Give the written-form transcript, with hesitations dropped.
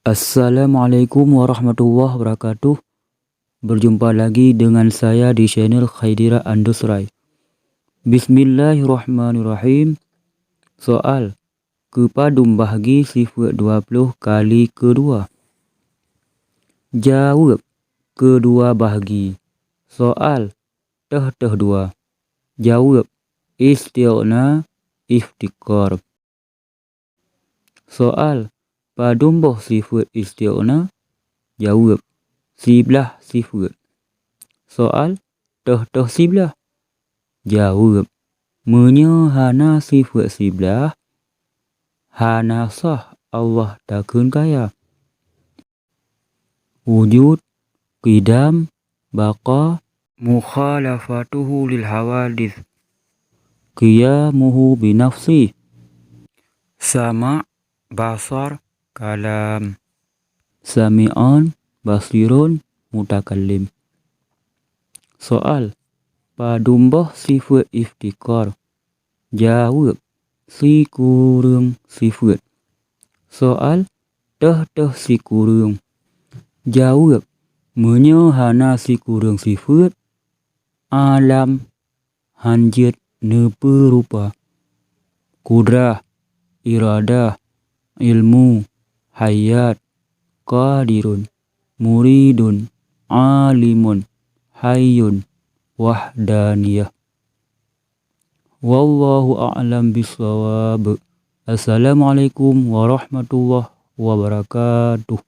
Assalamualaikum warahmatullahi wabarakatuh. Berjumpa lagi dengan saya di channel Khaidira Andusrai. Bismillahirrahmanirrahim. Soal kepadum bahagi sifat 20 kali kedua. Jawab kedua bahagi. Soal teh dua. Jawab isti'na iftikar. Soal padumboh sifat isti'na. Jawab siblah sifat. Soal teh siblah. Jawab menyehana sifat siblah. Hana sah Allah takun kaya. Wujud, qidam, baqa, mukhalafatuhu lil hawadith, qiyamuhu binafsi, sama, basar, kalam, sami'an, basirun, mutakallim. Soal padumboh sifat iftikar. Jawab si kurang sifat. Soal teh si kurang. Jawab menyehana si kurang sifat. Alam hanjit neperupa. Kudrah, iradah, ilmu, hayat, qadirun, muridun, alimun, hayyun, wahdaniyah. Wallahu a'lam bishawab. Assalamualaikum warahmatullahi wabarakatuh.